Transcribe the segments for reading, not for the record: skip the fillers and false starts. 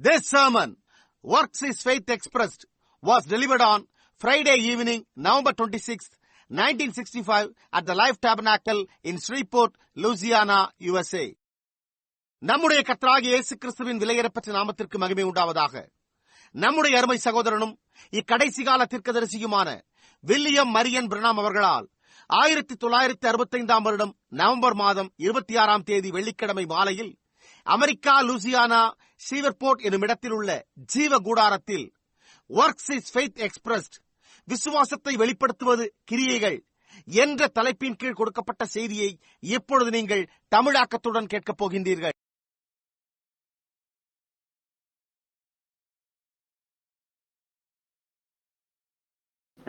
This sermon, Works is Faith Expressed, was delivered on Friday evening, November 26th, 1965 at the Life Tabernacle in Shreveport, Louisiana, USA. நம்முடைய கர்த்தராகிய இயேசு கிறிஸ்துவின் விலையேறப்பெற்ற நாமத்திற்கு மகிமை உண்டாவதாக. நம்முடைய அருமை சகோதரனும் இக்கடைசி கால தீர்க்கதரிசியுமான வில்லியம் மரியன் பிரணாம் அவர்களால் 1965 வருடம் நவம்பர் மாதம் 26 தேதி வெள்ளிக்கிழமை மாலையில் அமெரிக்கா லூசியானா ஷீவர்போர்ட் என்னும் இடத்தில் உள்ள ஜீவ கூடாரத்தில் ஒர்க்ஸ் இஸ் ஃபெய்த் எக்ஸ்பிரஸ்ட், விசுவாசத்தை வெளிப்படுத்துவது கிரியைகள் என்ற தலைப்பின் கீழ் கொடுக்கப்பட்ட செய்தியை இப்பொழுது நீங்கள் தமிழாக்கத்துடன் கேட்கப் போகின்றீர்கள்.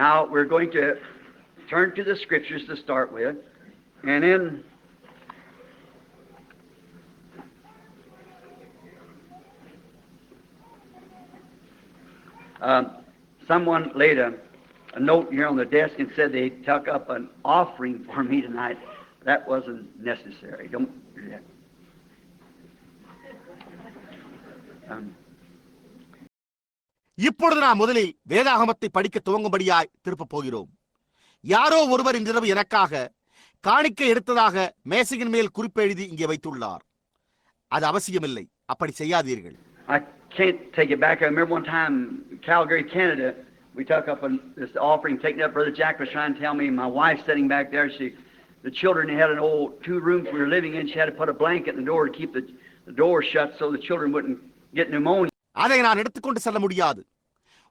Now we're going to turn to the scriptures to start with, and in someone laid a note here on the desk and said they took up an offering for me tonight. That wasn't necessary. Don't do that. இப்பொழுது நாம் முதலில் வேதாகமத்தை படிக்க துவங்கும்படியாய் திருப்பப் போகிறோம். யாரோ ஒருவர் இன்றிரவு எனக்காக காணிக்கை எடுத்ததாக மேசையின் மேல் குறிப்பெழுதி இங்கே வைத்துள்ளார். அது அவசியமில்லை, அப்படி செய்யாதீர்கள். I can't take it back. I remember one time in Calgary, Canada, we took up this offering, taking up. Brother Jack was trying to tell me, my wife sitting back there, the children had an old 2 rooms we were living in. She had to put a blanket in the door to keep the door shut so the children wouldn't get pneumonia. அதை நான் எடுத்துக்கொண்டு செல்ல முடியாது.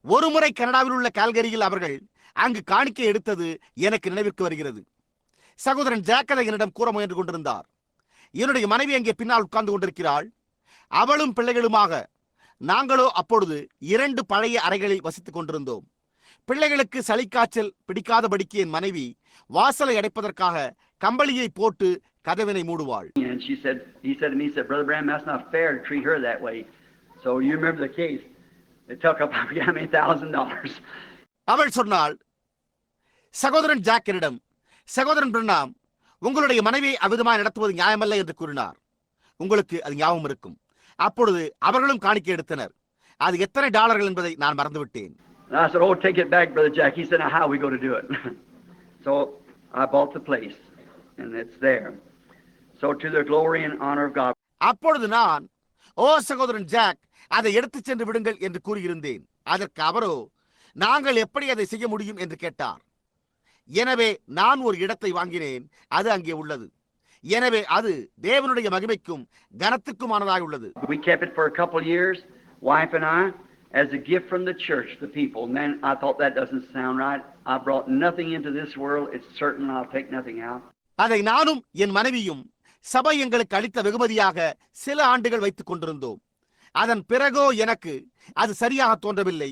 ஒருமுறை கனடாவில் உள்ள கால்கரியில் அவர்கள் அங்கு காணிக்கை எடுத்தது எனக்கு நினைவிற்கு வருகிறது. சகோதரன் ஜாக் அதை என்னிடம் கூற முயன்று கொண்டிருந்தார். என்னுடைய மனைவி அங்கே பின்னால் உட்கார்ந்து கொண்டிருக்கிறாள். அவளும் பிள்ளைகளுமாக. நாங்களோ அப்பொழுது 2 பழைய அறைகளில் வசித்துக் கொண்டிருந்தோம். பிள்ளைகளுக்கு சளிக்காய்ச்சல் பிடிக்காதபடிக்கு என் மனைவி வாசலை அடைப்பதற்காக கம்பளியை போட்டு கதவினை மூடுவாள். He said to me, Brother Branham, that's not fair to treat her that way. So you remember the case. They took up $1,000. அவள் சொன்னாள், சகோதரன் ஜாக்கினிடம், சகோதரன் பிரணாம் உங்களுடைய மனைவியை அவ்விதமாய் நடத்துவது நியாயமல்ல என்று கூறினார். உங்களுக்கு அது ஞாபகம் இருக்கும். அப்பொழுது அவர்களும் காணிக்கை எடுத்தனர். அது எத்தனை டாலர்கள் என்பதை நான் மறந்துவிட்டேன். I said, oh, take it back, Brother Jack. He said, now how are we going to do it? So I bought the place and it's there. So to the glory and honor of God. அப்பொழுது நான், ஓ சகோதரன் jack, அதை எடுத்துச் சென்று விடுங்கள் என்று கூறியிருந்தேன். அதற்கு அவரோ, நாங்கள் எப்படி அதை செய்ய முடியும் என்று கேட்டார். எனவே நான் ஒரு இடத்தை வாங்கினேன். அது அங்கே உள்ளது. எனவே அது தேவனுடைய மகிமைக்கும் கனத்துக்குமானதாக உள்ளது. We kept it for a couple of years, wife and I, as a gift from the church to people. And then I thought that doesn't sound right. I brought nothing into this world. It's certain I'll take nothing out. அதை நானும் என் மனைவியும் சபை எங்களுக்கு அளித்த வெகுமதியாக சில ஆண்டுகள் வைத்துக் கொண்டிருந்தோம். அதன் பிறகோ எனக்கு அது சரியாக தோன்றவில்லை.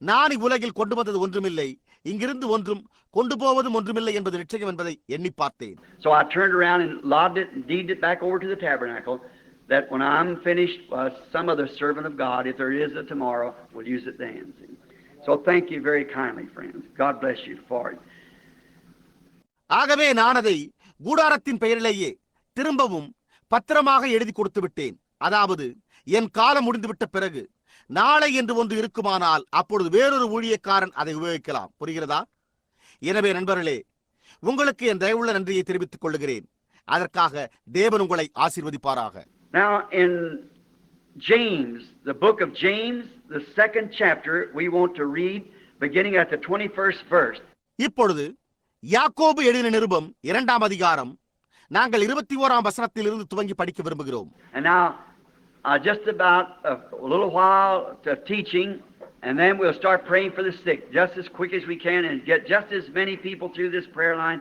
நான் இவ்வுலகில் கொண்டு வந்தது ஒன்றுமில்லை, இங்கிருந்து ஒன்றும் கொண்டு போவதும் ஒன்றுமில்லை என்பது நிச்சயம் என்பதை எண்ணி பார்த்தேன். So I turned around and lobbed it and deeded it back over to the tabernacle, that when I'm finished, some other servant of God, if there is a tomorrow, will use it then. So thank you very kindly, friends. God bless you for it. ஆகவே நான் அதை கூடாரத்தின் பெயரிலேயே திரும்பவும் பத்திரமாக எழுதி கொடுத்து விட்டேன். அதாவது என் காலம் முடிந்துவிட்ட பிறகு நாளை என்று ஒன்று இருக்குமானால் அப்பொழுது வேறொரு ஊழியக்காரன் அதை உபயோகிக்கலாம். புரிகிறதா? எனவே நண்பர்களே, உங்களுக்கு என் தயவுள்ள நன்றியை தெரிவித்துக் கொள்கிறேன். அதற்காக தேவன் உங்களை ஆசீர்வதிப்பாராக. Now in James, the book of James, the 2nd chapter, we want to read beginning at the 21st verse. இப்பொழுது யாக்கோபு எழுதின நிருபம் 2ஆம் அதிகாரம் நாங்கள் 21ஆம் வசனத்தில் இருந்து துவங்கி படிக்க விரும்புகிறோம். And now just about a little while of teaching, and then we'll start praying for the sick just as quick as we can and get just as many people through this prayer line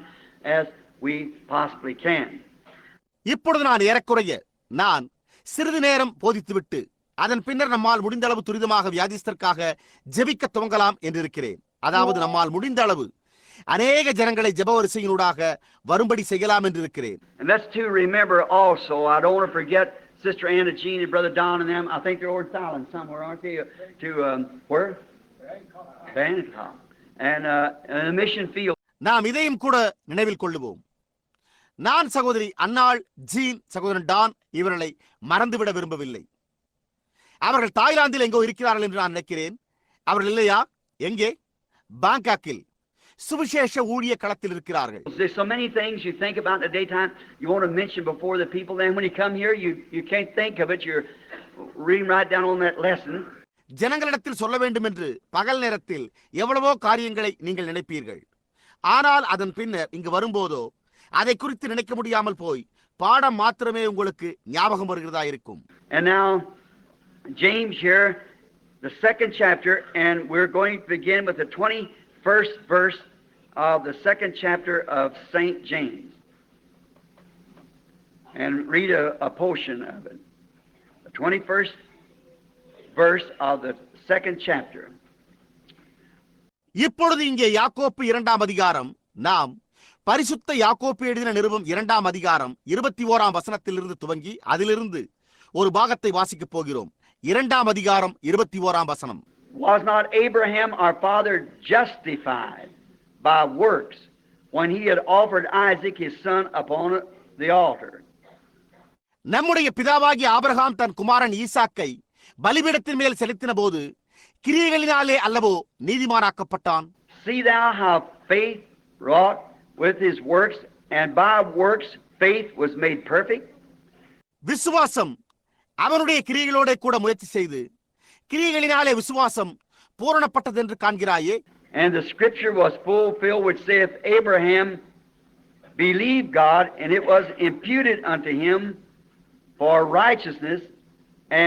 as we possibly can. இப்பொழுது நான் சிறிது நேரம் போதித்துவிட்டு அதன் பின்னர் நம்மால் முடிந்த அளவு துரிதமாக வியாதிஸ்தற்காக ஜெபிக்க துவங்கலாம் என்றிருக்கிறேன். அதாவது நம்மால் முடிந்த அளவு அநேக ஜனங்களை ஜெப வரிசையினூடாக வரும்படி செய்யலாம் என்றிருக்கிறேன். And let's to remember also, I don't want to forget Sister Anna Jean and Brother Don and them. I think they're over in Thailand somewhere, aren't they? To where? Bangkok. And the mission field. நாம் இதையும் கூட நினைவில் கொள்ளுவோம். நான் சகோதரி அன்னாள், gene, சகோதரன் Don இவர்களை மறந்துவிட விரும்பவில்லை. அவர்கள் தாய்லாந்தில் எங்கோ இருக்கிறார்கள் என்று நான் நினைக்கிறேன். அவர்கள் இல்லையா? எங்கே? பாங்காக்கில் சுவிசேஷ ஊழிய களத்தில் இருக்கிறார்கள். There's so many things you think about in the daytime you want to mention before the people. Then when you come here, you can't think of it. You're reading right down on that lesson. ஜனங்களிடத்தில் சொல்ல வேண்டும் என்று பகல் நேரத்தில் எவ்வளவோ காரியங்களை நீங்கள் நினைப்பீர்கள். ஆனால் அதன் பின்னர் இங்கு வரும்போதோ அதை குறித்து நினைக்க முடியாமல் போய் பாடம் மாத்திரமே உங்களுக்கு ஞாபகம் வருகிறதா இருக்கும். And now James here, the second chapter, and we're going to begin with the 21st verse of the second chapter of St. James and read a portion of it. The 21st verse of the second chapter. இப்பொழுது இங்கே யாக்கோப்பு 2ஆம் அதிகாரம், நாம் பரிசுத்த யாக்கோப்பு எழுதின நிருபம் 2ஆம் அதிகாரம் 21ஆம் வசனத்திலிருந்து துவங்கி அதிலிருந்து ஒரு பாகத்தை வாசிக்கப் போகிறோம். 2ஆம் அதிகாரம் 21ஆம் வசனம். Was not Abraham our father justified by works when he had offered Isaac his son upon the altar? நம்முடைய பிதாவாகிய ஆபிரகாம் தன் குமாரன் ஈசாக்கை பலிபீடத்தின் மேல் செலுத்தின போது கிரியைகளினாலே அல்லவோ நீதிமானாக்கப்பட்டான். See thou how faith wrought with his works, and by works faith was made perfect. விசுவாசம் அவனுடைய கிரியைகளோட கூட முயற்சி செய்து கிரியைகளினாலே விசுவாசம் பூரணப்பட்டது என்று காண்கிறாயே. And the scripture was fulfilled which saith, Abraham believed God, and it was imputed unto him for righteousness,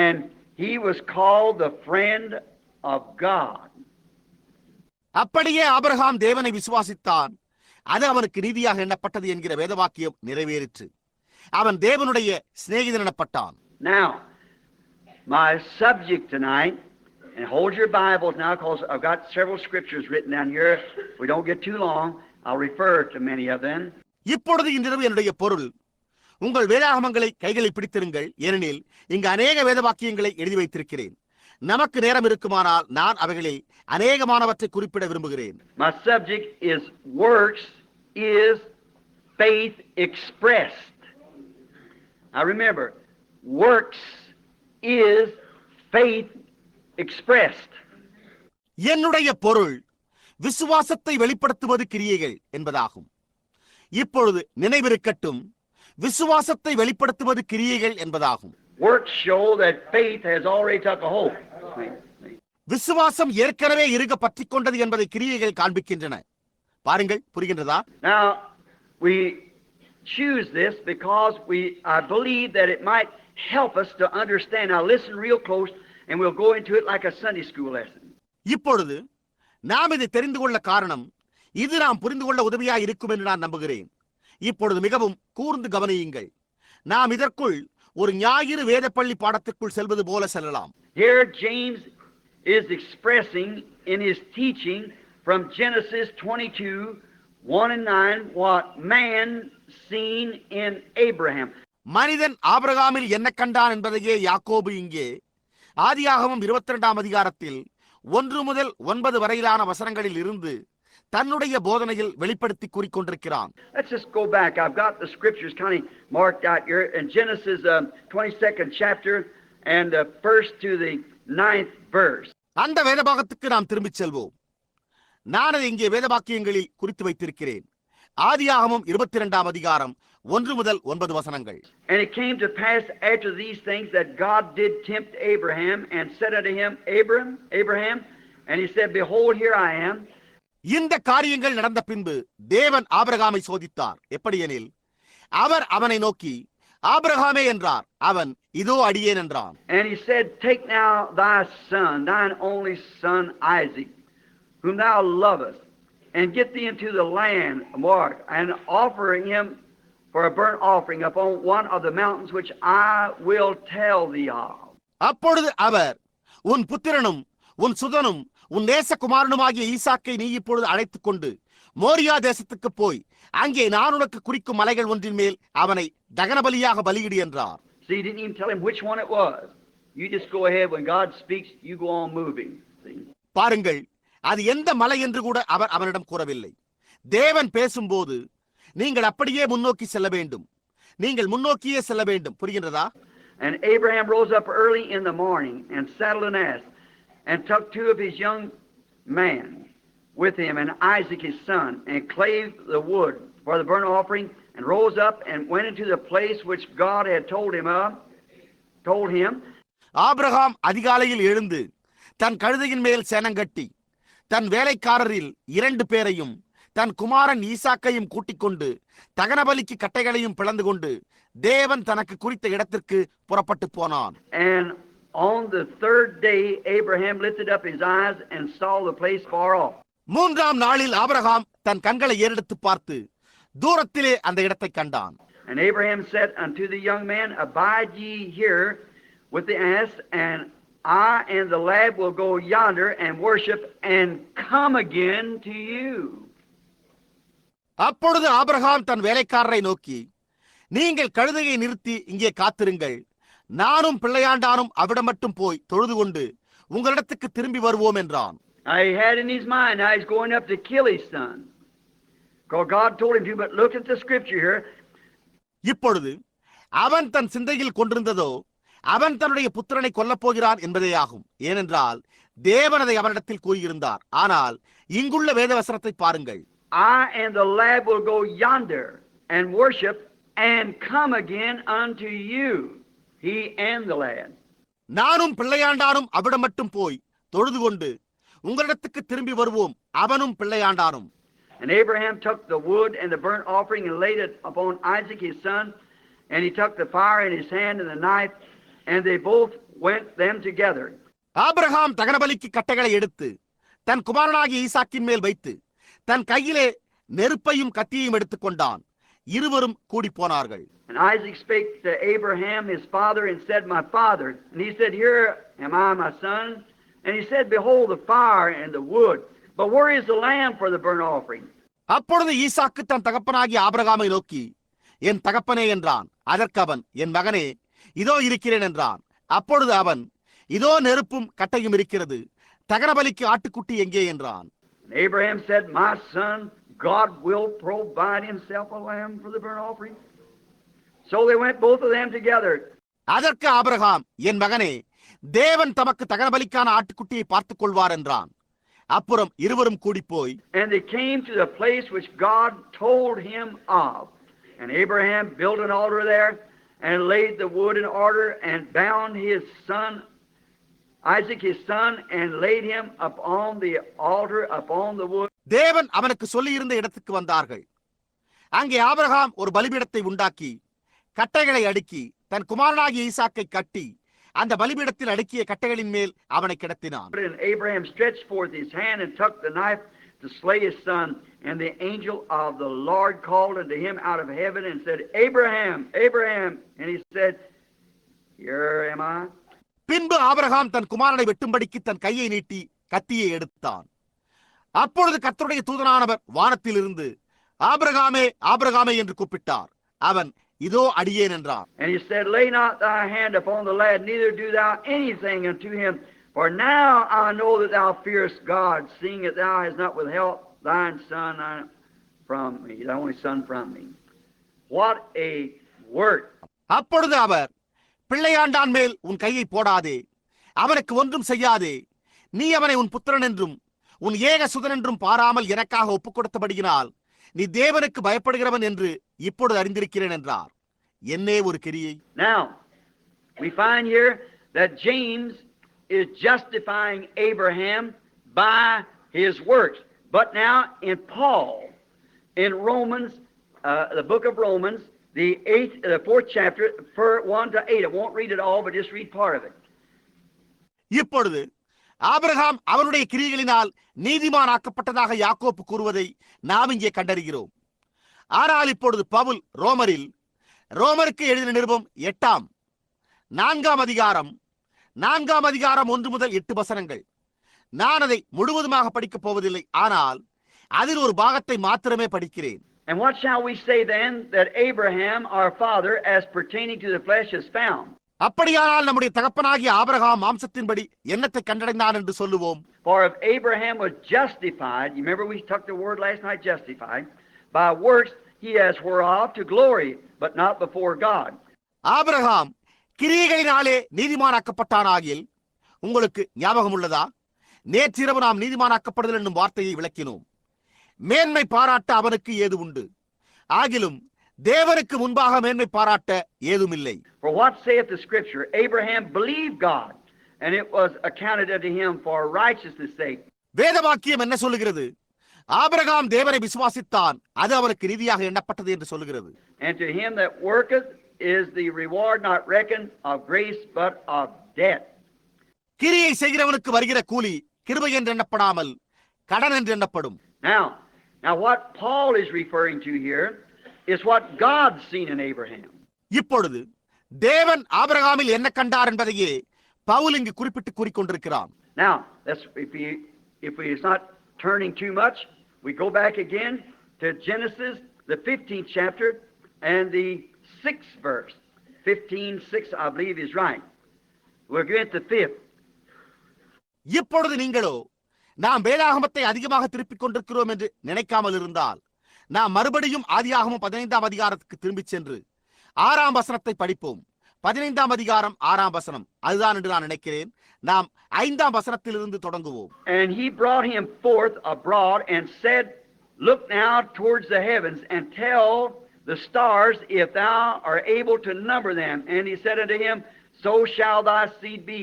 and he was called the friend of God. அப்படியே Abraham தேவனை விசுவாசித்தான், அது அவனுக்கு நீதியாக எண்ணப்பட்டது என்கிற வேதவாக்கியம் நிறைவேறிற்று. அவன் தேவனுடைய சிநேகிதன் எனப்பட்டான். Now, my subject tonight, and hold your Bibles now because I've got several scriptures written down here. If we don't get too long, I'll refer to many of them. இப்பொழுது இன்றிரவு என்னுடைய பொருள், உங்கள் வேதாகமங்களை கைகளில் பிடித்திருங்கள், ஏனெனில் இங்கு அநேக வேதவாக்கியங்களை எழுதி வைத்திருக்கிறேன். நமக்கு நேரம் இருக்குமானால் நான் அவைகளில் அநேகமானவற்றை குறிப்பிட விரும்புகிறேன். My subject is works is faith expressed. Now remember, works is faith expressed. என்னுடைய பொருள் விசுவாசத்தை வெளிப்படுத்துவது கிரியைகள் என்பதாகும். இப்பொழுது நினைவிருக்கட்டும், விசுவாசத்தை வெளிப்படுத்துவது கிரியைகள் என்பதாகும். Works show that faith has already took a hold. விசுவாசம் ஏற்கனவே இருக பற்றிக் கொண்டது என்பதை கிரியைகள் காண்பிக்கின்றன. பாருங்கள், புரிகின்றதா? Now we choose this because I believe that it might help us to understand. Now listen real close and we'll go into it like a Sunday school lesson. இப்பொழுது நாம் இதை தெரிந்து கொள்ள காரணம், இது நாம் புரிந்து கொள்ள உதவியாக இருக்கும் என்று நான் நம்புகிறேன். இப்பொழுது மிகவும் கூர்ந்து கவனியுங்கள். நாம் இதற்குள் ஒரு ஞாயிறு வேதப்பள்ளி பாடத்திற்குள் செல்வது போல செல்லலாம். Here James is expressing in his teaching from Genesis 22:1-9 what man seen in Abraham. மனிதன் ஆபிரகாமில் என்ன கண்டான் என்பதையே யாக்கோபு இங்கே ஆதியாகமம் 22ஆம் அதிகாரத்தில் 1 முதல் 9 வரையிலான வசனங்களில் இருந்து தன்னுடைய போதனையில் வெளிப்படுத்தி கூறிக்கொண்டிருக்கிறான். Let's just go back. I've got the scriptures kind of marked out here in Genesis 22nd chapter and 1st to the 9th verse. அந்த வேதபாகத்துக்கு நாம் திரும்பிச் செல்வோம். நான் அதை இங்கே வேதவாக்கியங்களில் குறித்து வைத்திருக்கிறேன். ஆதியாகமம் 22ஆம் அதிகாரம் 1 முதல் 9 வசனங்கள். And it came to pass after these things that God did tempt Abraham and said unto him, Abraham, and he said, Behold, here I am. இந்த காரியங்கள் நடந்த பின்பு தேவன் ஆபிரகாமை சோதித்தார். எப்படியெனில் அவர் அவனை நோக்கி ஆபிரகாமே என்றார். அவன் இதோ அடியேன் என்றான். And he said, Take now thy son, thine only son Isaac, whom thou lovest, and get thee into the land of Moriah, and offer him for a burnt offering upon one of the mountains which I will tell thee of. அப்பொழுது அவர், உன் புத்திரனும் உன் சுதனும் உன் நேசகுமாரனுமாகிய ஈசாக்கை நீ இப்பொழுது அழைத்துக் கொண்டு மோரியா தேசத்துக்கு போய் அங்கே நான் உனக்கு குறிக்கும் மலைகள் ஒன்றின் மேல் அவனை தகனபலியாக பலியிடு என்றார். See, he didn't even tell him which one it was. You just go ahead. When God speaks, you go on moving. See? பாருங்கள், அது எந்த மலை என்று கூட அவர் அவனிடம் கூறவில்லை. தேவன் பேசும்போது நீங்கள் அப்படியே முன்னோக்கி செல்ல வேண்டும். நீங்கள் முன்னோக்கியே செல்ல வேண்டும். புரிகின்றதா? And Abraham rose up early in the morning and saddled an ass and took two of his young men with him and Isaac his son and clave the wood for the burnt offering and rose up and went into the place which God had told him. Abraham அதிகாலையில் எழுந்து தன் கழுதையின் மேல் சேணங்கட்டி தன் வேலைக்காரரில் 2 பேரையும் தன் குமாரன் ஈசாக்கையும் கூட்டிக் கொண்டு தகனபலிக்கு கட்டைகளையும் பிளந்து கொண்டு தேவன் தனக்கு குறித்த இடத்திற்கு புறப்பட்டு போனான். And on the third day Abraham lifted up his eyes and saw the place far off. 3ஆம் நாளில் ஆபிரகாம் தன் கண்களை ஏறெடுத்து பார்த்து தூரத்திலே அந்த இடத்தை கண்டான். And Abraham said unto the young man, Abide ye here with the ass, and I and the lad will go yonder and worship and come again to you. அப்பொழுது ஆபிரகாம் தன் வேலைக்காரரை நோக்கி, நீங்கள் கழுதையை நிறுத்தி இங்கே காத்திருங்கள், நானும் பிள்ளையாண்டானும் அவிடம் மட்டும் போய் தொழுது கொண்டு உங்களிடத்துக்கு திரும்பி வருவோம் என்றான். He had in his mind now he's going up to kill his son. God told him to, but look at the scripture here. இப்பொழுது அவன் தன் சிந்தையில் கொண்டிருந்ததோ அவன் தன்னுடைய புத்திரனை கொல்லப் போகிறான் என்பதேயாகும். ஏனென்றால் தேவன் அதை அவனிடத்தில் கூறியிருந்தார். ஆனால் இங்குள்ள வேதவசனத்தை பாருங்கள். I and the lad will go yonder and worship and come again unto you, he and the lad. நானும் பிள்ளையாண்டானும் அவிடம் மட்டும் போய் தொழுது கொண்டு உங்களிடத்துக்கு திரும்பி வருவோம், அவனும் பிள்ளையாண்டானும். And Abraham took the wood and the burnt offering and laid it upon Isaac his son, and he took the fire in his hand and the knife, and they both went them together. Abraham தகனபலிக்கு கட்டைகளை எடுத்து தன் குமாரனாகிய ஈசாக்கின் மேல் வைத்து தன் கையிலே நெருப்பையும் கத்தியையும் எடுத்துக் கொண்டான். இருவரும் கூடி போனார்கள். And Isaac spake to Abraham his father and said, My father. And he said, Here am I, my son. And he said, Behold the fire and the wood, but where is the lamb for the burnt offering? அப்பொழுது ஈசாக்கு தன் தகப்பனாகிய ஆபிரகாமை நோக்கி, என் தகப்பனே என்றான். அதற்கு அவன், என் மகனே, இதோ இருக்கிறேன் என்றான். அப்பொழுது அவன், இதோ நெருப்பும் கட்டையும் இருக்கிறது, தகனபலிக்கு ஆட்டுக்குட்டி எங்கே என்றான். Abraham said, My son, God will provide himself a lamb for the burnt offering. So they went both of them together. அதற்கு ஆபிரகாம், என் மகனே, தேவன் தமக்கு தகனபலிக்கான ஆட்டுக்குட்டியை பார்த்துக் கொள்வார் என்றான். அப்புறம் இருவரும் கூடி போய், And they came to the place which God told him of. And Abraham built an altar there and laid the wood in order and bound his son Isaac his son and laid him upon the altar upon the wood. தேவன் அவனுக்கு சொல்லியிருந்த இடத்துக்கு வந்தார்கள். அங்கே Abraham ஒரு பலிபீடத்தை உண்டாக்கி கட்டைகளை அடுக்கி தன் குமாரனாகிய ஈசாக்கை கட்டி அந்த பலிபீடத்தில் அடுக்கிய கட்டைகளின் மேல் அவனை கிடத்தினான். And Abraham stretched forth his hand and took the knife to slay his son. And the angel of the Lord called unto him out of heaven and said, Abraham, Abraham. And he said, Here am I. பின்பு Abraham தன் குமாரனை வெட்டும்படிக்கு தன் கையை நீட்டி கத்தியை எடுத்தான். அப்பொழுது கர்த்தருடைய தூதனானவர் வானத்தில் இருந்து, ஆபிரகாமே, ஆபிரகாமே என்று கூப்பிட்டார். அவன், இதோ அடியேன் என்றான். And he said, Lay not thy hand upon the lad, neither do thou anything unto him. For now I know that thou fearest God, seeing that thou hast not withheld thine son from me, thy only son from me. What a word. அப்பொழுது அவர், பிள்ளையாண்டான் மேல் உன் கையை போடாதே, அவனுக்கு ஒன்றும் செய்யாதே, நீ அவனை உன் புத்திரன் என்றும் உன் ஏக சுதன் என்றும் பாராமல் எனக்காக ஒப்புக் கொடுத்தபடியினால் நீ தேவனுக்கு பயப்படுகிறவன் என்று இப்பொழுது அறிந்திருக்கிறேன் என்றார். என்னே ஒரு கிரியை. Now we find here that James is justifying Abraham by his works. But now in Paul, in Romans, the book of Romans, the 4th chapter, 1 to 8. I won't read it all, but just read part of it. இப்பொழுது Abraham அவனுடைய கிரியைகளினால் நீதிமானாக்கப்பட்டதாக யாக்கோப்பு கூறுவதை நாம் இங்கே கண்டறிகிறோம். ஆனால் இப்பொழுது பவுல் ரோமருக்கு எழுதின நிருபம் 4ஆம் அதிகாரம் 1 முதல் 8 வசனங்கள். நான் அதை முழுவதுமாக படிக்கப் போவதில்லை, ஆனால் அதில் ஒரு பாகத்தை மாத்திரமே படிக்கிறேன். And what shall we say then that Abraham our father as pertaining to the flesh is found? அப்படியானால் நம்முடைய தகப்பனாகிய ஆபிரகாம் மாம்சத்தின்படி என்னத்தை கண்டடைந்தான் என்று சொல்லுவோம். For if Abraham was justified, you remember we took the word last night, justified, by works he has whereof to glory, but not before God. Abraham கிரியைகளினாலே நீதிமானாக்கப்பட்டானாகில், உங்களுக்கு ஞாபகம் உள்ளதா? நேற்றிரவு நாம் நீதிமானாக்கப்படுதல் என்னும் வார்த்தையை விளக்கினோம். மேன்மை பாராட்ட அவனுக்கு ஏது உண்டு? ஆகிலும் தேவனுக்கு முன்பாக மேன்மை பாராட்ட ஏதுமில்லை. For what saith the scripture? Abraham believed God, and it was accounted unto him for righteousness' sake. வேத வாக்கியம் என்ன சொல்லுகிறது? ஆபிரகாம் தேவனை விசுவாசித்தான், அது அவனுக்கு நீதியாக எண்ணப்பட்டது என்று சொல்லுகிறது. And to him that worketh is the reward not reckoned of grace but of debt. கிரியை செய்கிறவனுக்கு வருகிற கூலி கிருபை என்று எண்ணப்படாமல் கடன் என்று எண்ணப்படும். Now what Paul is referring to here is what God seen in Abraham. இப்பொழுது தேவன் ஆபிரகாமில் என்ன கண்டார் என்பதையே பவுல் இங்கு குறிப்பிட்டு கூறிக்கொண்டிருக்கிறான். Now, if we is not turning too much, we go back again to Genesis, the 15th chapter and the 6th verse. 15:6, I believe is right. We'll get the 5th. இப்பொழுது நீங்களோ நாம் வேதாகமத்தை அதிகமாக திருப்பிக் கொண்டிருக்கிறோம் என்று நினைக்காமல் இருந்தால், நாம் மறுபடியும் ஆதியாகமம் 15ஆம் அதிகாரத்துக்கு திரும்பிச் சென்று 6ஆம் வசனத்தை படிப்போம். 15ஆம் அதிகாரம் 6ஆம் வசனம் அதுதான் என்று நான் நினைக்கிறேன். நாம் 5ஆம் வசனத்திலிருந்து தொடங்குவோம். And he brought him forth abroad and said, Look now towards the heavens and tell the stars if thou art able to number them. And he said unto him, So shall thy seed be.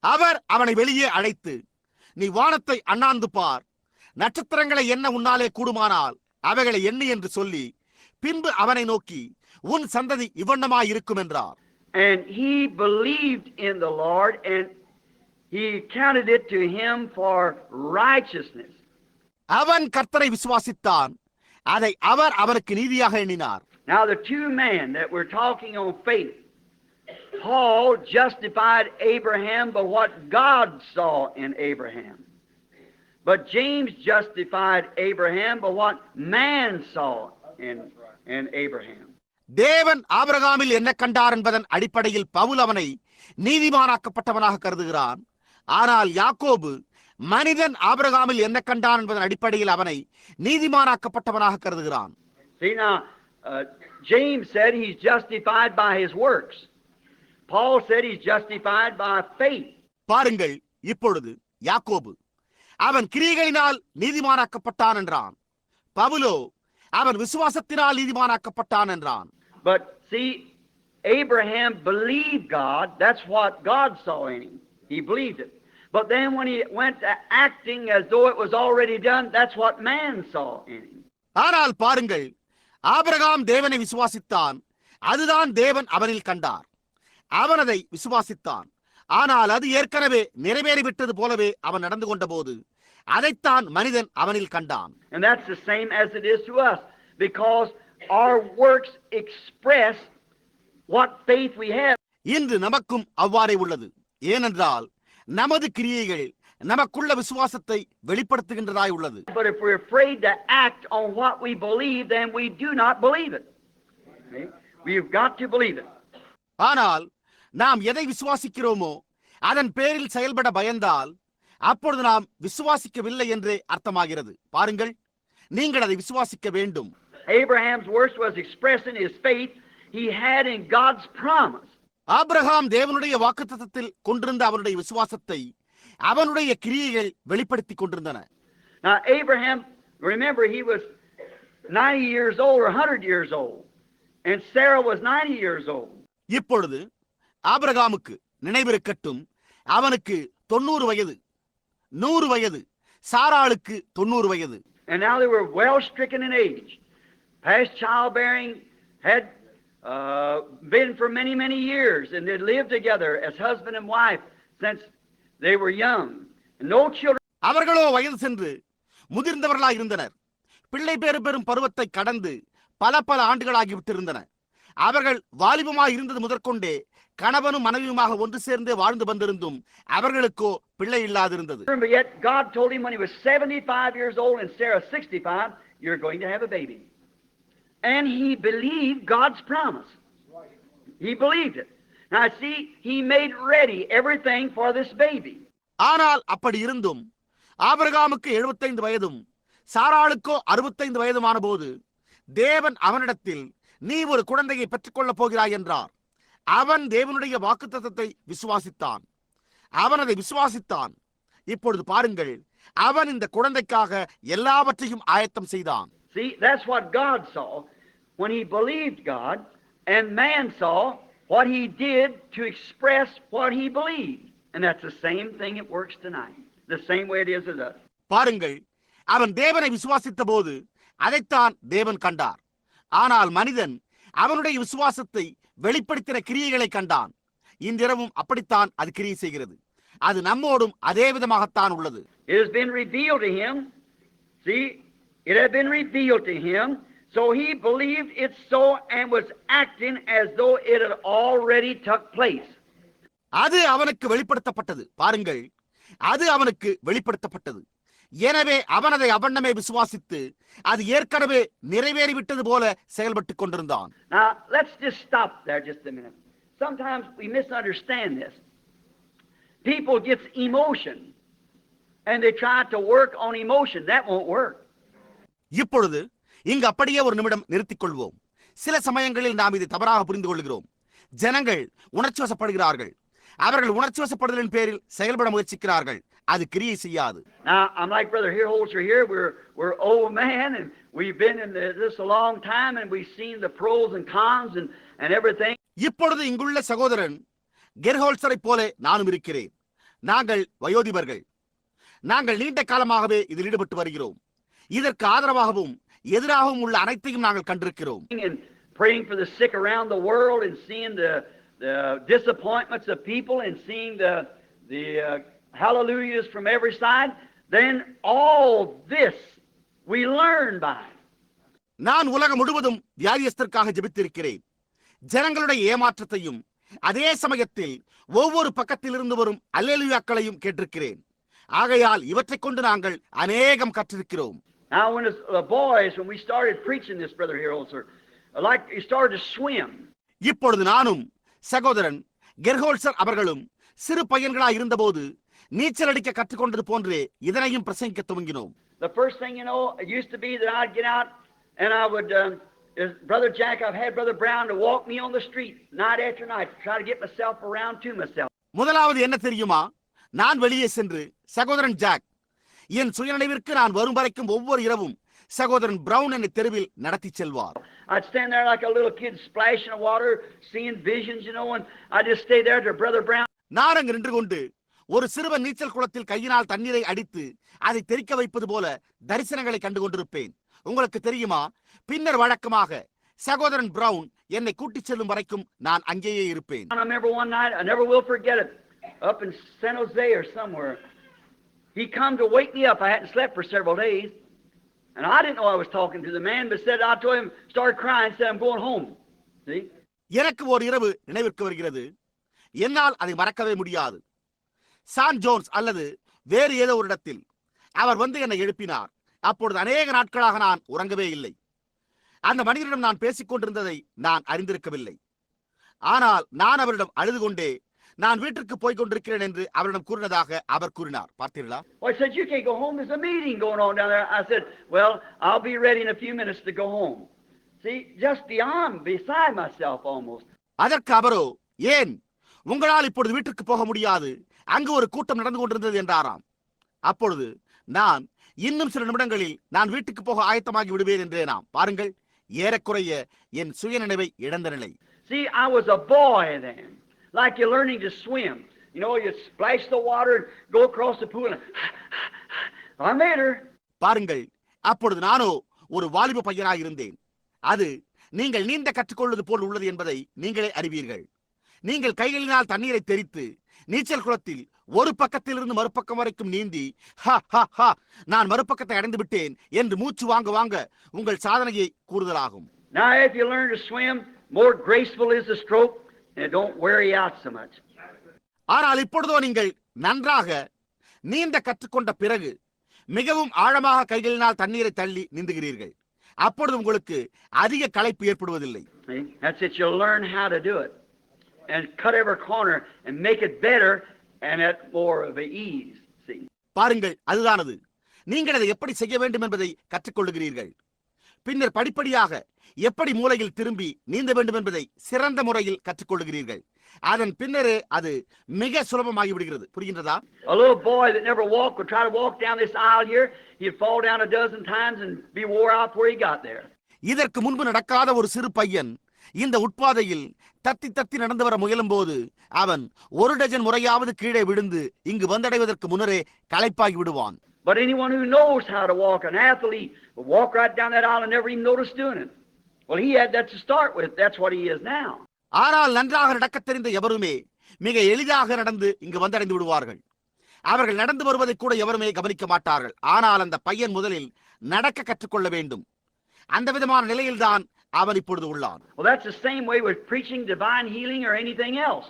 அவர் அவனை வெளியே அழைத்து, நீ வானத்தை அண்ணாந்து பார், நட்சத்திரங்களை எண்ண உன்னாலே கூடுமானால் அவைகளை எண்ணு என்று சொல்லி, பின்பு அவனை நோக்கி, உன் சந்ததி இவ்வண்ணமாய் இருக்கும் என்றார். And he believed in the Lord, and he counted it to him for righteousness. அவன் கர்த்தரை விசுவாசித்தான், அதை அவர் அவனுக்கு நீதியாக எண்ணினார். Now the two men that we're talking on faith, Paul justified Abraham by what God saw in Abraham. But James justified Abraham by what man saw in Abraham. தேவன் ஆபிரகாமில் என்ன கண்டார் என்பதன் அடிப்படையில் பவுல் அவனை நீதிமானாக்கப்பட்டவனாக கருதுகிறான். ஆனால் யாக்கோபு மனிதன் ஆபிரகாமில் என்ன கண்டான் என்பதன் அடிப்படையில் அவனை நீதிமானாக்கப்பட்டவனாக கருதுகிறான். See now, James said he's justified by his works. Paul said he's justified by faith. பாருங்கள், இப்பொழுது யாக்கோபு அவன் கிரியைகளினால் நீதிமானாக்கப்பட்டான் என்றான். பவுலோ அவன் விசுவாசத்தினால் நீதிமானாக்கப்பட்டான் என்றான். But see, Abraham believed God. That's what God saw in him. He believed it. But then when he went to acting as though it was already done, that's what man saw in him. ஆனால் பாருங்கள், Abraham தேவனை விசுவாசித்தான், அதுதான் தேவன் அவனில் கண்டார். அவன் அதை விசுவாசித்தான், ஆனால் அது ஏற்கனவே நிறைவேறிவிட்டது போலவே அவன் நடந்து கொண்ட போது அதைத்தான் மனிதன் அவனில் கண்டான். And that's the same as it is to us, because our works express what faith we have. இன்று நமக்கும் அவ்வாறே உள்ளது. ஏனென்றால் நமது கிரியைகள் நமக்குள்ள விசுவாசத்தை வெளிப்படுத்துகின்றதாய் உள்ளது. But if we're afraid to act on what we believe, then we do not believe it. Okay? We've got to believe it. ஆனால் நாம் எதை விசுவாசிக்கிறோமோ அதன் பேரில் செயல்பட பயந்தால் அப்பொழுது நாம் விசுவாசிக்கவில்லை என்றே அர்த்தமாகிறது. பாருங்கள், நீங்கள் அதை விசுவாசிக்க வேண்டும். Abraham's works was expressing his faith he had in God's promise. Abraham தேவனுடைய வாக்குத்தத்தத்தில் கொண்டிருந்த அவனுடைய விசுவாசத்தை அவனுடைய கிரியைகள் வெளிப்படுத்திக் கொண்டிருந்தன. Now Abraham, remember, he was 90 years old or 100 years old, and Sarah was 90 years old. இப்பொழுது ஆபிரகாமுக்கு நினைவிருக்கட்டும், அவனுக்கு 90 வயது, 100 வயது, சாராளுக்கு 90 வயது. And now they were well stricken in age, past childbearing, had been for many years, and they lived together as husband and wife since they were young. And no children. அவர்களோ வயது சென்று முதிர்ந்தவர்களாய் இருந்தனர். பிள்ளை பேறு பெறும் பருவத்தை கடந்து பல ஆண்டுகளாகிவிட்டிருந்தன. அவர்கள் வாலிபமாய் இருந்தது முதற்கொண்டே கணவனும் மனைவியுமாக ஒன்று சேர்ந்து வாழ்ந்து வந்திருந்தும் அவர்களுக்கோ பிள்ளை இல்லாதிருந்தது. But yet God told him when he was 75 years old and Sarah 65, you're going to have a baby. And he believed God's promise. He believed it. Now see, he made ready everything for this baby. ஆனால் அப்படி இருந்தும் ஆபிரகாமுக்கு 75 வயதும் சாராளுக்கோ 65 வயதுமான போது தேவன் அவனிடத்தில் நீ ஒரு குழந்தையை பெற்றுக்கொள்ளப் போகிறாய் என்றார். அவன் தேவனுடைய வாக்குத்தத்தத்தை விசுவாசித்தான். அவன் அதை விசுவாசித்தான். இப்பொழுது பாருங்கள், அவன் இந்த குழந்தைக்காக எல்லாவற்றையும் ஆயத்தம் செய்தான். See, that's what God saw when he believed God, and man saw what he did to express what he believed. And that's the same thing it works tonight. The same way it is with us. பாருங்கள், அவன் தேவனை விசுவாசித்த போது அதைத்தான் தேவன் கண்டார். ஆனால் மனிதன் அவனுடைய விசுவாசத்தை வெளிப்படுத்தின கிரியைகளை கண்டான். இன்றிரவும் அப்படித்தான் அது கிரியை செய்கிறது. அது நம்மோடும் அதே விதமாகத்தான் உள்ளது. It has been revealed to him. See, it had been revealed to him, so he believed it so and was acting as though it had already took place. அது அவனுக்கு வெளிப்படுத்தப்பட்டது. பாருங்கள், அது அவனுக்கு வெளிப்படுத்தப்பட்டது. எனவே அவன் அதை அவண்ணமே விசுவாசித்து அது ஏற்கனவே நிறைவேறிவிட்டது போல செயல்பட்டுக் கொண்டிருந்தான். Now, let's just stop there just a minute. Sometimes we misunderstand this. People get emotion and they try to work on emotion. That won't work. இப்பொழுது இங்கு அப்படியே ஒரு நிமிடம் நிறுத்திக் கொள்வோம். சில சமயங்களில் நாம் இதை தவறாக புரிந்து கொள்கிறோம். ஜனங்கள் உணர்ச்சி வசப்படுகிறார்கள். அவர்கள் உணர்ச்சி வசப்படுதலின் பேரில் செயல்பட முயற்சிக்கிறார்கள். அது கிரியை செய்யாது. Now, I'm like Brother Holzer here. We're old man and we've been in this a long time and we've seen the pros and cons and everything. இப்பொழுது இங்குள்ள சகோதரன் கெர்ஹோல்சரை போல நானும் இருக்கிறேன். நாங்கள் வயோதிபர்கள். நாங்கள் நீண்ட காலமாகவே இதில் ஈடுபட்டு வருகிறோம். இதற்கு ஆதரவாகவும் எதிராகவும் உள்ள அனைத்தையும் நாங்கள் கண்டிருக்கிறோம். And praying for the sick around the world and seeing the disappointments of people and seeing the hallelujahs from every side. Then all this we learn by. நான் உலகம் முழுவதும் வியாதியஸ்தருக்காக ஜெபித்திருக்கிறேன். ஜனங்களுடைய ஏமாற்றத்தையும் அதே சமயத்தில் ஒவ்வொரு பக்கத்திலிருந்து வரும் அல்லேலூயாக்களையும் கேட்டிருக்கிறேன். ஆகையால் இவற்றை கொண்டு நாங்கள் அநேகம் கற்றிருக்கிறோம். Now, when the boys, when we started preaching this, Brother Holzer, like he started to swim. இப்பொழுது நானும் சகோதரன் கெர்ஹோல்சர் அவர்களும் சிறு பையன்களாய் இருந்தபோது நீச்சல் அடிக்க கற்றுக்கொண்டது போன்றே இதனையும் பிரசங்கிக்க துவங்கினோம். The first thing you know, it used to be that I'd get out and I would, Brother Jack, I've had Brother Brown to walk me on the street night after night to try to get myself around to myself. முதலாவது என்ன தெரியுமா? நான் வெளியே சென்று சகோதரன் jack, என் சுயநினைவிற்கு நான் வரும் வரைக்கும் ஒவ்வொரு இரவும் சகோதரன் பிரவுன் என்னை தெருவில் நடத்தி செல்வார். I'd stand there like a little kid splashing in water, seeing visions, you know, and I'd just stay there to Brother Brown. நான் அங்கு நின்று கொண்டு ஒரு சிறுவன் நீச்சல் குளத்தில் கையினால் தண்ணீரை அடித்து அதை தெறிக்க வைப்பது போல தரிசனங்களை கண்டு கொண்டிருப்பேன். உங்களுக்கு தெரியுமா, பின்னர் வழக்கமாக சகோதரன் பிரவுன் என்னை கூட்டிச் செல்லும் வரைக்கும் நான் அங்கேயே இருப்பேன். I remember one night, I never will forget it, up in San Jose or somewhere. He come to wake me up. I hadn't slept for several days. And I didn't know I was talking to the man, but said, I told him, started crying, said, I'm going home. See? எனக்கு ஒரு இரவு நினைவிற்கு வருகிறது. என்னால் அதை மறக்கவே முடியாது. San Jones அல்லது வேறு ஏதோ ஒரு இடத்தில் அவர் வந்து என்னை எழுப்பினார். அப்பொழுது அநேக நாட்களாக நான் உறங்கவே இல்லை. அந்த மனிதனிடம் நான் பேசிக் கொண்டிருந்ததை நான் அறிந்திருக்கவில்லை. ஆனால் நான் அவரிடம் அழுது கொண்டே நான் வீட்டிற்கு போய் கொண்டிருக்கிறேன் என்று அவரிடம் கூறினதாக அவர் கூறினார். பார்த்தீர்களா? Well, I said, you can't go home. There's a meeting going on down there. I said, well, I'll be ready in a few minutes to go home. See, just beside myself almost. அதற்கு அவரோ, ஏன் உங்களால் இப்பொழுது வீட்டிற்கு போக முடியாது, அங்கு ஒரு கூட்டம் நடந்து கொண்டிருந்தது என்றாராம். அப்பொழுது நான் இன்னும் சில நிமிடங்களில் நான் வீட்டுக்கு போக ஆயத்தமாகி விடுவேன் என்றேனாம். பாருங்கள், ஏறக்குறைய என் சுயநினைவை இழந்த நிலை. See, I was a boy then, like you're learning to swim. You know, you splash the water and go across the pool and I made her. பாருங்கள், அப்பொழுது நானோ ஒரு வாலிப பையனாக இருந்தேன். அது நீங்கள் நீந்த கற்றுக்கொள்வது போல் உள்ளது என்பதை நீங்களே அறிவீர்கள். நீங்கள் கைகளினால் தண்ணீரை தெறித்து நீச்சல் குளத்தில் ஒரு பக்கத்திலிருந்து மறுபக்கம் வரைக்கும் நீந்தி நான் மறுபக்கத்தை அடைந்து விட்டேன் என்று மூச்சு வாங்க வாங்க உங்கள் சாதனையை கூறுதலாகும். Now, if you learn to swim, more graceful is the stroke and it don't wear you out so much. ஆனால் இப்பொழுதோ நீங்கள் நன்றாக நீந்த கற்றுக்கொண்ட பிறகு மிகவும் ஆழமாக கைகளினால் தண்ணீரை தள்ளி நீந்துகிறீர்கள். அப்பொழுது உங்களுக்கு அதிக களைப்பு ஏற்படுவதில்லை. That's it. You'll learn how to do it and cut every corner and make it better and at more of ease. See? பாருங்கள், அதுதானது. நீங்கள் அதை எப்படி செய்ய வேண்டும் என்பதை கற்றுக்கொள்ளுகிறீர்கள். பின்னர் படிப்படியாக எப்படி மூலையில் திரும்பி நீந்த வேண்டும் என்பதை சிறந்த முறையில் கற்றுக்கொள்கிறீர்கள். அதன் பின்னரே அது மிக சுலபமாகி விடுகிறது. புரிகின்றதா? A little boy that never walked would try to walk down this aisle here. He'd fall down a dozen times and be wore out before he got there. இதற்கு முன்பு நடக்காத ஒரு சிறு பையன் இந்த உட்பாதையில் தத்தி தத்தி நடந்து வர முயலும் போது அவன் ஒரு டஜன் முறையாவது கீழே விழுந்து இங்கு வந்தடைவதற்கு முன்னரே களைப்பாகி விடுவான். But anyone who knows how to walk, an athlete, will walk right down that aisle and never even notice doing it. Well, he had that to start with. That's what he is now. ஆனால் நன்றாக நடக்கத் தெரிந்த எவருமே மிக எளிதாக நடந்து இங்கு வந்தடைந்து விடுவார்கள். அவர்கள் நடந்து வருவதை கூட எவருமே கவனிக்க மாட்டார்கள். ஆனால் அந்த பையன் முதலில் நடக்க கற்றுக்கொள்ள வேண்டும். அந்த விதமான நிலையில்தான் அவன் இப்பொழுது உள்ளான். Well, that's the same way with preaching divine healing or anything else.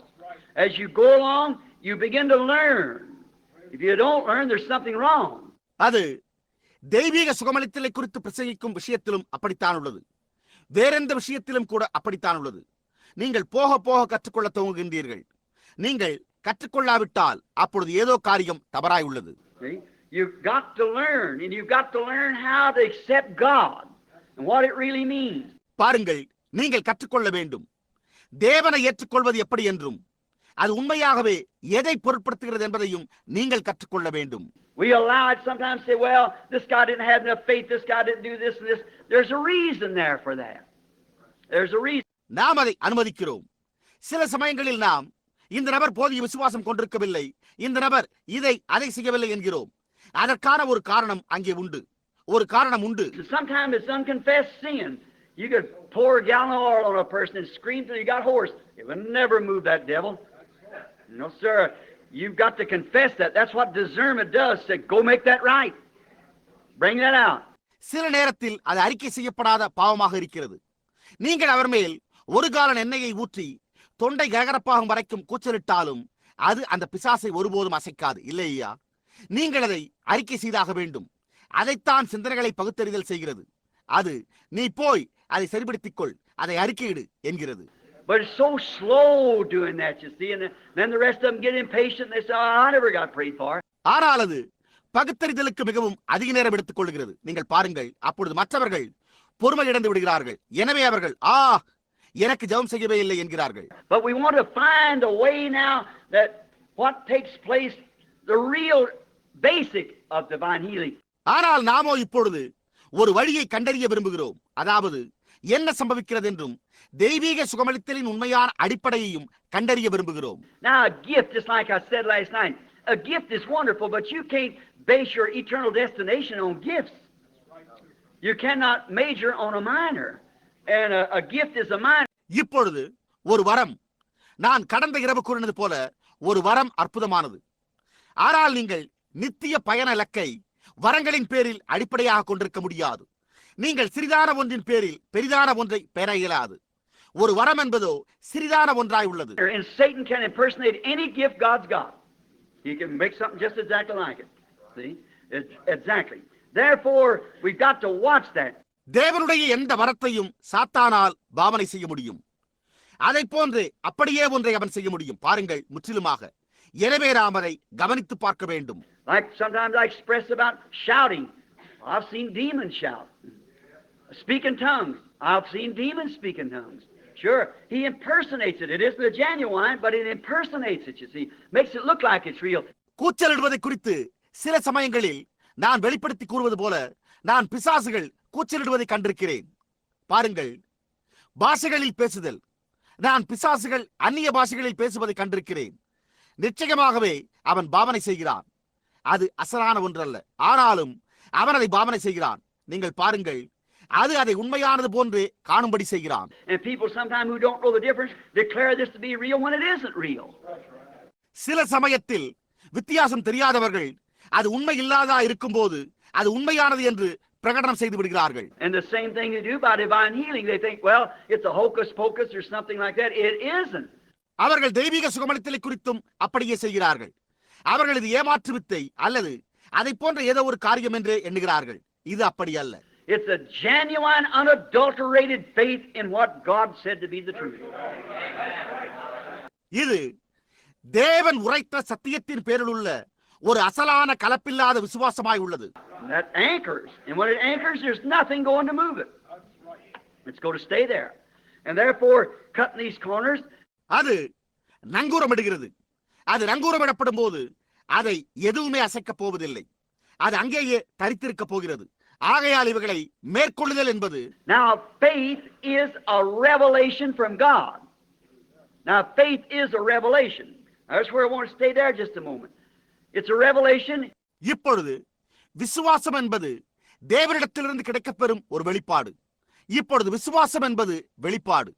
As you go along, you begin to learn. If you don't learn, there's something wrong. அது தெய்வீக சுகமளித்தலை குறித்து பிரசங்கிக்கும் விஷயத்திலும் அப்படித்தான் உள்ளது. வேறெந்த விஷயத்திலும் கூட அப்படித்தான் உள்ளது. நீங்கள் போக போக கற்றுக்கொள்ள துவங்குகின்றீர்கள். நீங்கள் கற்றுக்கொள்ளாவிட்டால் அப்பொழுது ஏதோ காரியம் தவறாய் உள்ளது. You've got to learn, and you've got to learn how to accept God and what it really means. பாருங்கள், நீங்கள் கற்றுக்கொள்ள வேண்டும் தேவனை ஏற்றுக்கொள்வது எப்படி என்றும் அது உண்மையாகவே எதை பொருட்படுத்துகிறது என்பதையும் நீங்கள் கற்றுக்கொள்ள வேண்டும். We allow it sometimes say, well, this guy didn't have enough faith, this guy didn't do this and this. There's a reason there for that. There's a reason. நாம் அதை அனுமதிக்கிறோம். சில சமயங்களில் நாம் இந்த நபர் போதிய விசுவாசம் கொண்டிருக்கவில்லை, இந்த நபர் இதை அதை செய்யவில்லை என்கிறோம். அதற்கான ஒரு காரணம் அங்கே உண்டு. ஒரு காரணம் உண்டு. Sometimes it's unconfessed sin. You could pour a gallon of oil on a person and scream till you got hoarse. It would never move that devil. No, sir. You've got to confess that. That's what discernment does. Say, go make that right. Bring that out. சில நேரத்தில் அது அறிக்கை செய்யப்படாத பாவமாக இருக்கிறது. நீங்கள் அவர் மேல் ஒரு காலன் எண்ணெயை ஊற்றி தொண்டை கரகரப்பாகும் வரைக்கும் கூச்சலிட்டாலும் அது அந்த பிசாசை ஒருபோதும் அசைக்காது. இல்லையா? நீங்கள் அதை அறிக்கை செய்தாக வேண்டும். அதைத்தான் சிந்தனைகளை பகுத்தறிதல் செய்கிறது. அது நீ போய் அதை சரிபடுத்திக் கொள், அதை அறிக்கையிடு என்கிறது. But it's so slow doing that, you see, and then the rest of them get impatient and they say, oh, I never got prayed for. ஆனால் அது பகுத்தறிதலுக்கு மிகவும் அதிக நேரம் எடுத்துக் கொள்கிறது. நீங்கள் பாருங்கள், அப்பொழுது மற்றவர்கள் பொறுமை இழந்து விடுகிறார்கள். எனவே அவர்கள் எனக்கு ஜெபம் செய்யவே இல்லை என்கிறார்கள். But we want to find a way now that what takes place, the real basic of divine healing. ஆனால் நாமோ இப்பொழுது ஒரு வழியை கண்டறிய விரும்புகிறோம். அதாவது என்ன சம்பவிக்கிறது என்றும் தெய்வீக சுகமளித்தலின் உண்மையான அடிப்படையையும் கண்டறிய விரும்புகிறோம். Now a gift, just like I said last night, a gift is wonderful, but you can't base your eternal destination on gifts. You cannot major on a minor, and a gift is a minor. இப்பொழுது ஒரு வரம், நான் கடந்த இரவு கூறினது போல ஒரு வரம் அற்புதமானது. ஆனால் நீங்கள் நித்திய பயன இலக்கை வரங்களின் பேரில் அடிப்படையாக கொண்டிருக்க முடியாது. நீங்கள் சிறிதான ஒன்றின் பேரில் பெரிதான ஒன்றை பெற இயலாது. ஒரு வரம் என்பதோ சிறிதான ஒன்றாய் உள்ளது. And Satan can impersonate any gift God's got. He can make something just exactly like it. See? Exactly. Therefore, we've got to watch that. தேவனுடைய எந்த வரத்தையும் சாத்தானால் பாவனை செய்ய முடியும். அதை போன்று அப்படியே ஒன்றை அவன் செய்ய முடியும். பாருங்கள், முற்றிலுமாக. எனவே நாம் அதை கவனித்து பார்க்க வேண்டும். Like sometimes I express about shouting. I've seen demons shout. Speak in tongues. I've seen demons speak in tongues. Sure, he impersonates it. It isn't the genuine, but it impersonates it, you see. Makes it look like it's real. கூச்சலிடுவதை குறித்து சில சமயங்களில் நான் வெளிப்படுத்தி கூறுவது போல நான் பிசாசுகள் கூச்சலிடுவதை கண்டிருக்கிறேன். பாருங்கள், பாஷைகளில் பேசுதல். நான் பிசாசுகள் அந்நிய பாஷைகளில் பேசுவதை கண்டிருக்கிறேன். நிச்சயமாகவே அவன் பாவனை செய்கிறான். அது அசலான ஒன்றல்ல, ஆனாலும் அவன் அதை பாவனை செய்கிறான். நீங்கள் பாருங்கள், அது அதை உண்மையானது போன்று காணும்படி செய்கிறான். And people sometimes who don't know the difference declare this to be real when it isn't real. சில சமயத்தில் வித்தியாசம் தெரியாதவர்கள் அது உண்மை இல்லாதா இருக்கும்போது அது உண்மையானது என்று பிரகடனம் செய்து விடுகிறார்கள். And the same thing they do by divine healing. They think, well, it's a hocus pocus or something like that. It isn't. அவர்கள் தெய்வீக சுகமளித்தலை குறித்தும் அப்படியே செய்கிறார்கள். அவர்கள் இது ஏமாற்று வித்தை அல்லது அதை போன்ற ஏதோ ஒரு காரியம் என்று எண்ணுகிறார்கள். இது அப்படி அல்ல. It's a genuine, unadulterated faith in what God said to be the truth. இது தேவன் உரைத்த சத்தியத்தின் பேரில் உள்ள ஒரு அசலான கலப்பில்லாத விசுவாசமாய் உள்ளது. That anchors. And when it anchors, there's nothing going to move it. It's going to stay there. And therefore, cutting these corners, அது நங்கூரமிடுகிறது. அது நங்கூரமிடப்படும் போது அதை எதுவுமே அசைக்கப் போவதில்லை. அது அங்கேயே தரித்திருக்க போகிறது. ஆகையால் இவைகளை மேற்கொள்ளுதல் என்பது, now faith is a revelation from God. Now faith is a revelation. That's where I want to stay there just a moment. It's a revelation. இப்பொழுது விசுவாசம் என்பது தேவனிடத்திலிருந்து கிடைக்கப்பெறும் ஒரு வெளிப்பாடு. இப்பொழுது விசுவாசம் என்பது வெளிப்பாடு.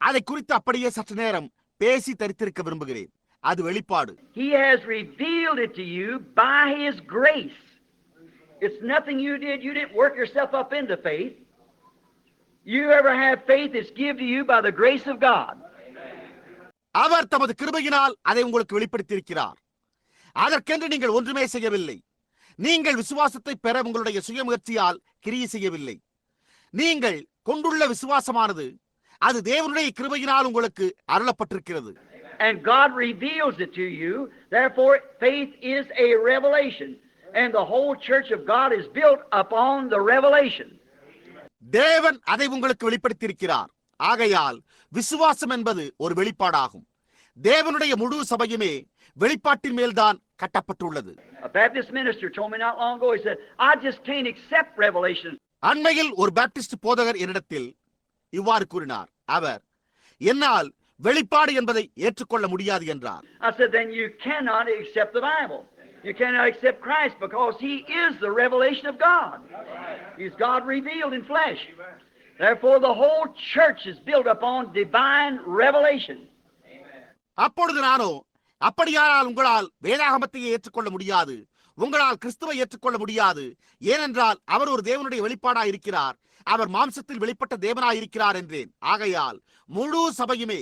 அதை குறித்து அப்படியே சற்று நேரம் பேசி தரித்திருக்க விரும்புகிறேன். அது வெளிப்பாடு. He has revealed it to you by His grace. It's nothing you did. You didn't work yourself up into faith. You ever have faith, it's given to you by the grace of God. அவர் தமது கிருபையினால் அதை உங்களுக்கு வெளிப்படுத்தியிருக்கிறார். அதற்கென்று நீங்கள் ஒன்றுமே செய்யவில்லை. நீங்கள் விசுவாசத்தை பெற உங்களுடைய சுயமுயற்சியால் கிரியை செய்யவில்லை. நீங்கள் கொண்டுள்ள விசுவாசமானது அது தேவனுடைய கிருபையினால் உங்களுக்கு அருளப்பட்டிருக்கிறது. And God reveals it to you. Therefore, faith is a revelation. And the whole church of God is built upon the revelation. தேவன் அதை உங்களுக்கு வெளிப்படுத்தியிருக்கிறார். ஆகையால் விசுவாசம் என்பது ஒரு வெளிப்பாடாகும். தேவனுடைய முழு சபையுமே வெளிப்பாட்டின் மேல்தான் கட்டப்பட்டுள்ளது. A Baptist minister told me not long ago, he said, I just can't accept revelation. அண்மையில் ஒரு பாப்டிஸ்ட் போதகர் என்னிடத்தில் இவ்வாறு கூறினார். அவர், என்னால் வெளிப்பாடு என்பதை ஏற்றுக்கொள்ள முடியாது என்றார். I said, then you cannot accept the Bible. You cannot accept Christ because He is the revelation of God. He's God revealed in flesh. Therefore, the whole church is built upon divine revelation. அப்பொழுது நானோ, அப்படியானால் உங்களால் வேதாகமத்தையே ஏற்றுக்கொள்ள முடியாது, உங்களால் கிறிஸ்துவை ஏற்றுக்கொள்ள முடியாது. ஏனென்றால் அவர் ஒரு தேவனுடைய வெளிப்பாடாய் இருக்கிறார், அவர் மாம்சத்தில் வெளிப்பட்ட தேவனாய் இருக்கிறார் என்றேன். ஆகையால் முழு சபையுமே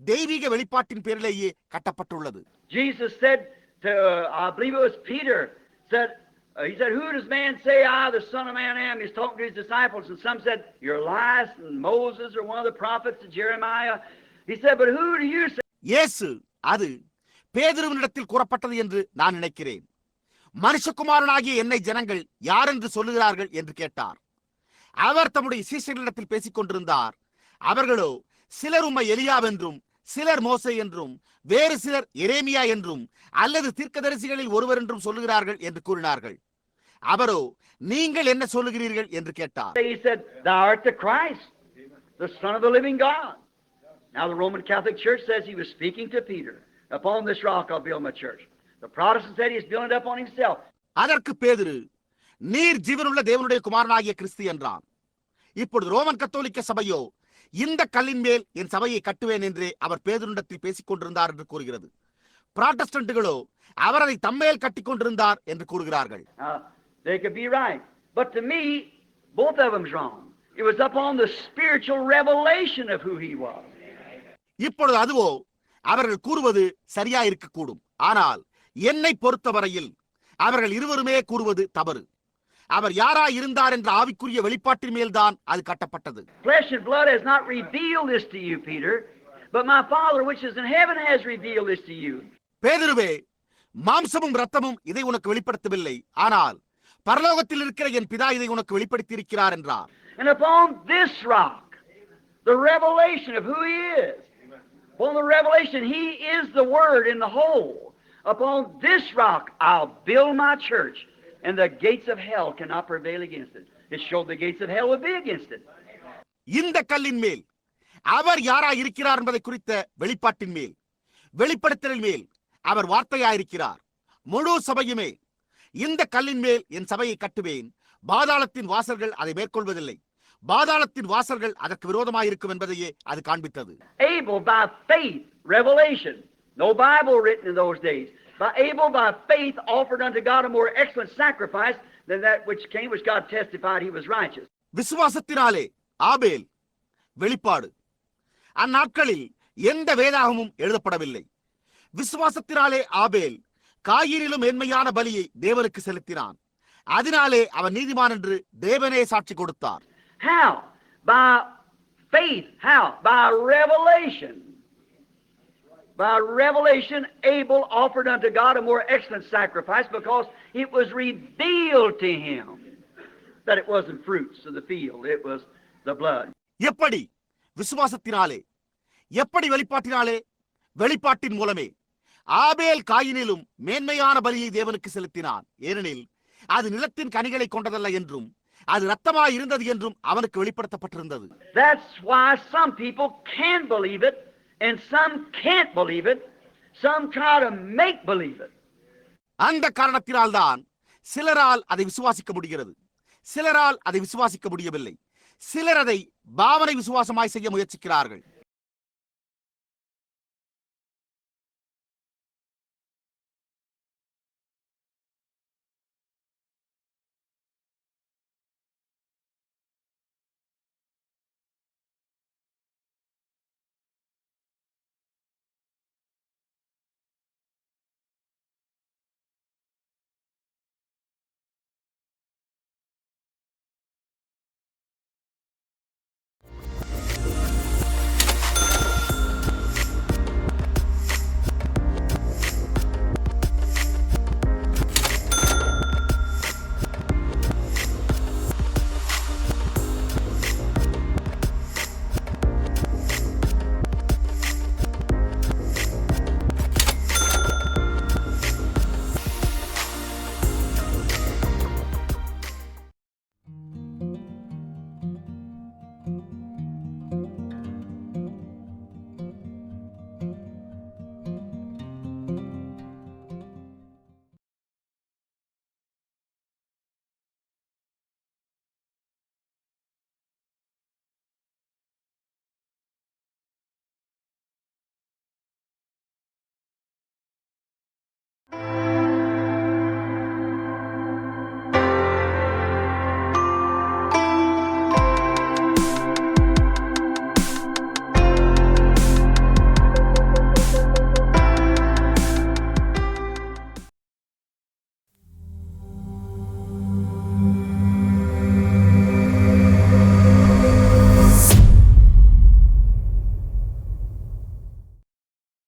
தெய்வீக வெளிப்பாட்டின் பேரிலேயே கட்டப்பட்டுள்ளது. Jesus said to, I believe it was Peter, said, he said, who does man say I, the Son of Man, am? He's talking to his disciples, and some said, you're Elias and Moses or one of the prophets of Jeremiah. He said, but who do you say? இயேசு அது பேதுருவினிடத்தில் கூறப்பட்டது என்று நான் நினைக்கிறேன். மனுஷகுமாரனாகிய என்னை ஜனங்கள் யார் என்று சொல்லுகிறார்கள் என்று கேட்டார். அவர் தம்முடைய சீஷர்களிடத்தில் பேசிக் கொண்டிருந்தார். அவர்களோ சிலர் உம்மை எலியாவென்றும், சிலர் மோசே என்றும், வேறு சிலர் எரேமியா என்றும், அல்லது தீர்க்கதரிசிகளில் ஒருவர் என்றும் சொல்லுகிறார்கள் என்று கூறினார்கள். அவரோ, நீங்கள் என்ன சொல்லுகிறீர்கள் என்று கேட்டார். He said, thou art the Christ, the Son of the living God. Now the Roman Catholic Church says he was speaking to Peter. Upon this rock I'll build my church. The Protestant said he's building it up on himself. அதற்கு பேதுரு, நீர் ஜீவனுள்ள தேவனுடைய குமாரனாகிய கிறிஸ்து என்றான். இப்பொழுது Roman கத்தோலிக்க சபையோ, இந்த கல்லின் மேல் என் சபையை கட்டுவேன் என்றே அவர் பேதுருவிடத்தில் பேசிக் கொண்டிருந்தார் என்று கூறுகிறது. புராட்டஸ்டன்ட்டுகளோ அவர் அதை தம்மேல் கட்டிக் கொண்டிருந்தார் என்று கூறுகிறார்கள். They could be right, but to me both of them's wrong. It was upon the spiritual revelation of who he was. இப்பொழுது அதுவோ அவர்கள் கூறுவது சரியா இருக்கக்கூடும். ஆனால் என்னை பொறுத்தவரையில் அவர்கள் இருவருமே கூறுவது தவறு. அவர் யாராய் இருந்தார் என்ற ஆவிக்குரிய வெளிப்பாட்டின் மேல்தான் அது கட்டப்பட்டது. Flesh and blood has not revealed this to you, Peter, but my Father which is in heaven has revealed this to you. பேதுருவே, மாம்சமும் இரத்தமும் இதை உனக்கு வெளிப்படுத்தவில்லை, ஆனால் பரலோகத்தில் இருக்கிற என் பிதா இதை உனக்கு வெளிப்படுத்தி இருக்கிறார் என்றார். And upon this rock, the revelation of who he is, upon the revelation he is the word in the whole, upon this rock I'll build my church, and the gates of hell cannot prevail against it. It showed the gates of hell would be against it. இந்த கல்லின் மேல் அவர் யாராய் இருக்கிறார் என்பதை குறித்த வெளிப்பாட்டின் மேல், வெளிப்படுத்தலின் மேல் அவர் வார்த்தையாயிருக்கிறார். முழு சபையுமே இந்த கல்லின் மேல் என் சபையை கட்டுவேன், பாதாளத்தின் வாசல்கள் அதை மேற்கொள்வதில்லை, பாதாளத்தின் வாசல்கள் அதற்கு விரோதமாயிருக்கும் என்பதையே அது காண்பித்தது. Abel by faith, revelation, no Bible written in those days, but Abel by faith offered unto God a more excellent sacrifice than that which came, which God testified he was righteous. விசுவாசத்தினாலே ஆபேல், வெளிப்பாடு. அந்நாட்களில் எந்த வேதாகமும் எழுதப்படவில்லை. விசுவாசத்தினாலே ஆபேல் காயினிலும் மேன்மையான பலியை தேவனுக்கு செலுத்தினான். அதனாலே அவன் நீதிமான் என்று தேவனே சாட்சி கொடுத்தார். How? By faith. How? By revelation. By revelation, Abel offered unto God a more excellent sacrifice because it was revealed to him that it wasn't fruits of the field, it was the blood. எப்படி? விசுவாசத்தினாலே. எப்படி வெளிப்பாட்டினாலே? வெளிப்பாட்டின் மூலமே. ஆபேல் காயினிலும் மேன்மையான பலியை தேவனுக்கு செலுத்தினான். ஏனெனில் அது நிலத்தின் கனிகளை கொண்டதல்ல என்றும் அது இரத்தமாய் இருந்தது என்றும் அவனுக்கு வெளிப்படுத்தப்பட்டிருந்தது. That's why some people can believe it and some can't believe it. Some try to make believe it. அந்த காரணத்தினால்தான் சிலரால் அதை விசுவாசிக்க முடிகிறது, சிலரால் அதை விசுவாசிக்க முடியவில்லை. சிலர் அதை பாவனை விசுவாசமாய் செய்ய முயற்சிக்கிறார்கள்.